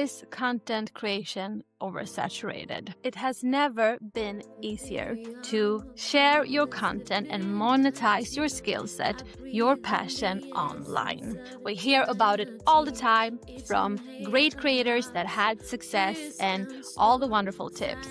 Is content creation oversaturated? It has never been easier to share your content and monetize your skill set, your passion online. We hear about it all the time from great creators that had success and all the wonderful tips.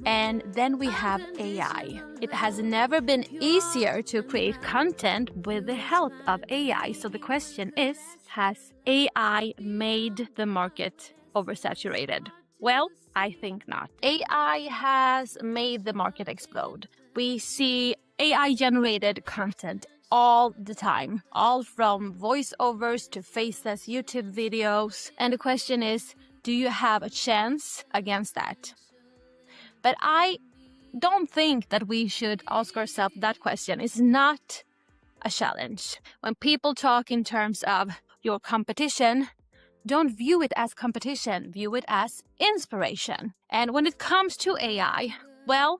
And then we have AI. It has never been easier to create content with the help of AI. So the question is, has AI made the market oversaturated? Well, I think not. AI has made the market explode. We see AI-generated content all the time, all from voiceovers to faceless YouTube videos. And the question is, do you have a chance against that? But I don't think that we should ask ourselves that question. It's not a challenge. When people talk in terms of your competition, don't view it as competition, view it as inspiration. And when it comes to AI, well,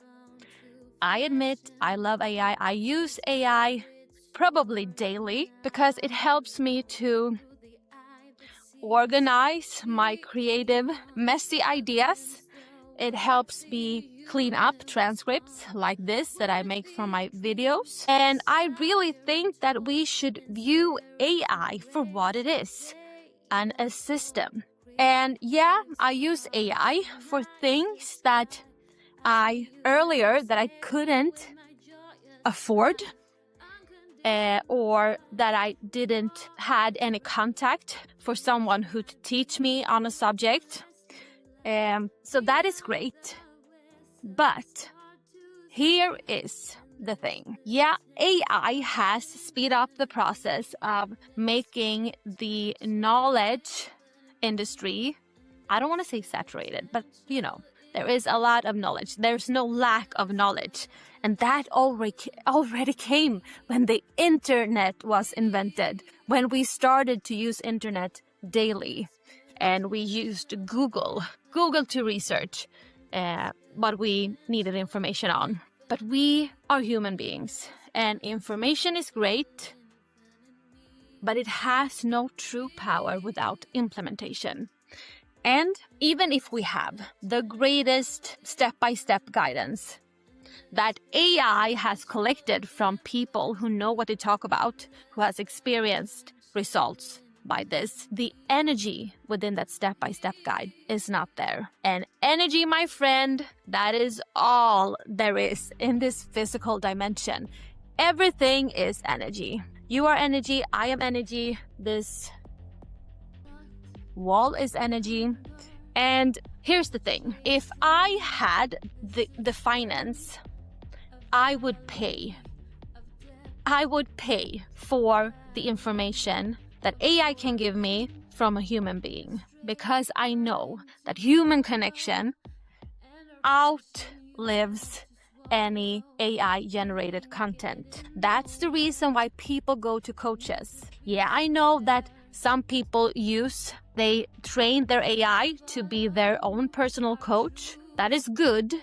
I admit I love AI. I use AI probably daily because it helps me to organize my creative, messy ideas. It helps me clean up transcripts like this that I make from my videos. And I really think that we should view AI for what it is, an assistant. And yeah, I use AI for things that I couldn't afford or that I didn't had any contact for someone who to teach me on a subject. So that is great. But here is the thing. Yeah, AI has speed up the process of making the knowledge industry, I don't want to say saturated, but there is a lot of knowledge. There's no lack of knowledge. And that already came when the internet was invented, when we started to use internet daily. And we used Google to research what we needed information on. But we are human beings, and information is great, but it has no true power without implementation. And even if we have the greatest step-by-step guidance that AI has collected from people who know what they talk about, who has experienced results by this, the energy within that step-by-step guide is not there. And energy, my friend, that is all there is in this physical dimension. Everything is energy. You are energy, I am energy, this wall is energy. And here's the thing, if I had the finance, I would pay for the information that AI can give me from a human being, because I know that human connection outlives any AI-generated content. That's the reason why people go to coaches. Yeah, I know that some people they train their AI to be their own personal coach. That is good,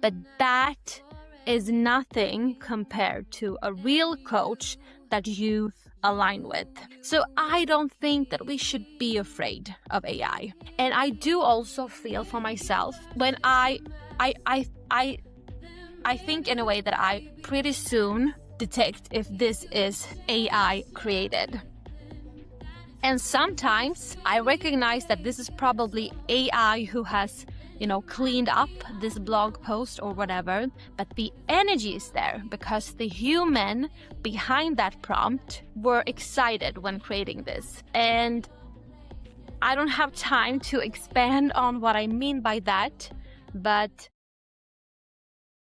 but that is nothing compared to a real coach that you align with. So I don't think that we should be afraid of AI. And I do also feel for myself when I think in a way that I pretty soon detect if this is AI created. And sometimes I recognize that this is probably AI who has cleaned up this blog post or whatever, but the energy is there because the human behind that prompt were excited when creating this. And I don't have time to expand on what I mean by that, but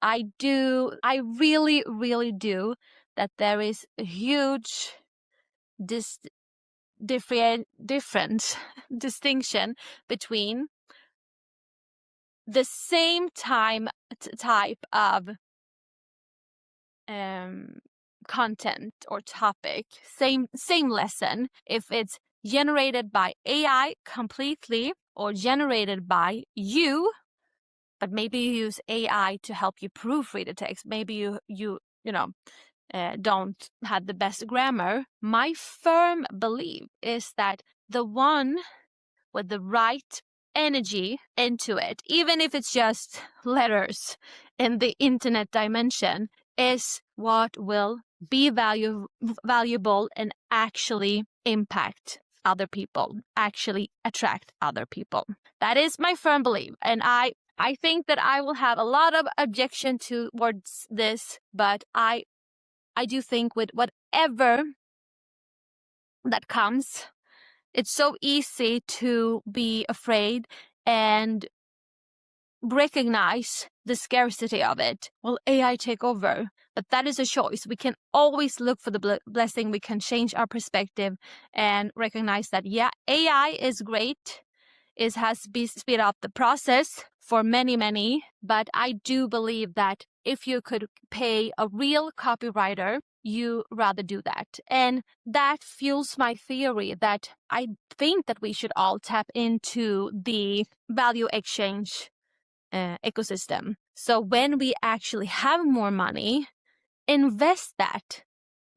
I really, really do, that there is a huge different distinction between the same type of content or topic, same lesson, if it's generated by AI completely or generated by you, but maybe you use AI to help you proofread the text. Maybe you don't have the best grammar. My firm belief is that the one with the right energy into it, even if it's just letters in the internet dimension, is what will be valuable and actually impact other people, actually attract other people. That is my firm belief. And I think that I will have a lot of objection towards this, but I do think with whatever that comes, it's so easy to be afraid and recognize the scarcity of it. Will AI take over? But that is a choice. We can always look for the blessing. We can change our perspective and recognize that, yeah, AI is great. It has speed up the process for many, but I do believe that if you could pay a real copywriter, you rather do that. And that fuels my theory that I think that we should all tap into the value exchange ecosystem. So when we actually have more money, invest that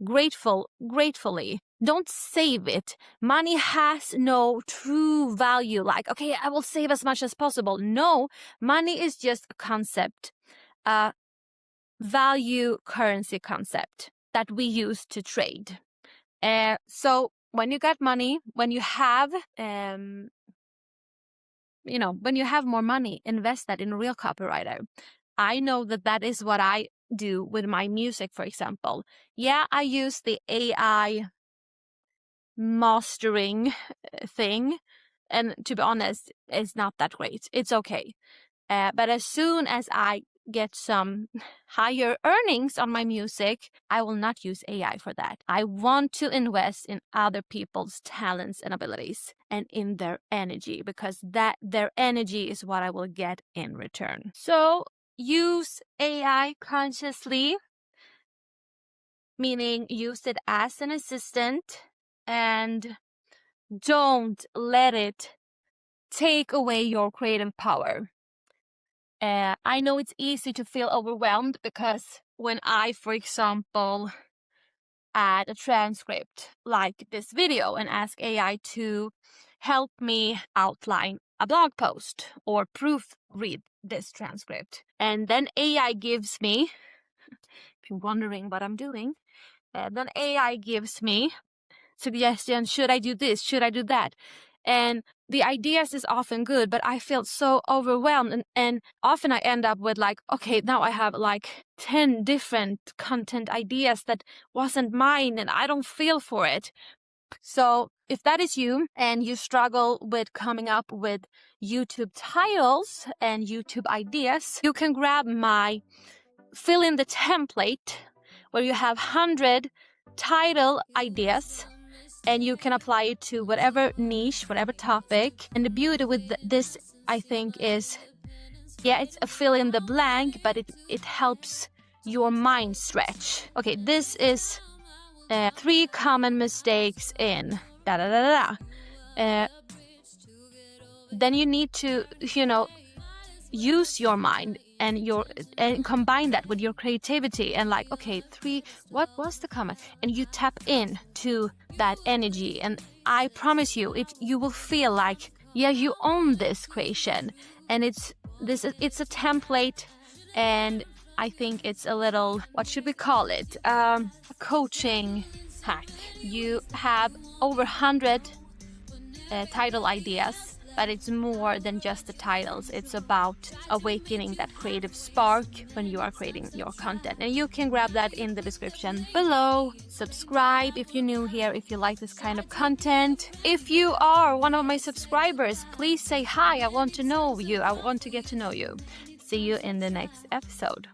gratefully. Don't save it. Money has no true value. Like, okay, I will save as much as possible. No, money is just a concept, a value currency concept that we use to trade. So when you got money, when you have, when you have more money, invest that in a real copywriter. I know that is what I do with my music, for example. Yeah, I use the AI mastering thing, and to be honest, it's not that great. It's okay. But as soon as I get some higher earnings on my music, I will not use AI for that. I want to invest in other people's talents and abilities and in their energy, because that their energy is what I will get in return. So use AI consciously, meaning use it as an assistant, and don't let it take away your creative power. I know it's easy to feel overwhelmed, because when I, for example, add a transcript like this video and ask AI to help me outline a blog post or proofread this transcript, and then AI gives me, if you're wondering what I'm doing, then AI gives me suggestions. Should I do this? Should I do that? And the ideas is often good, but I feel so overwhelmed. And often I end up with like, okay, now I have like 10 different content ideas that wasn't mine and I don't feel for it. So if that is you and you struggle with coming up with YouTube titles and YouTube ideas, you can grab my fill in the template where you have 100 title ideas, and you can apply it to whatever niche, whatever topic. And the beauty with this, I think, is, yeah, it's a fill in the blank, but it helps your mind stretch. Okay, this is 3 common mistakes in then you need to, use your mind and combine that with your creativity, and like, okay, 3, what was the comment? And you tap in to that energy, and I promise you, you will feel like, yeah, you own this creation. And it's a template, and I think it's a little, what should we call it? A coaching hack. You have over 100 title ideas, but it's more than just the titles. It's about awakening that creative spark when you are creating your content. And you can grab that in the description below. Subscribe if you're new here, if you like this kind of content. If you are one of my subscribers, please say hi. I want to know you. I want to get to know you. See you in the next episode.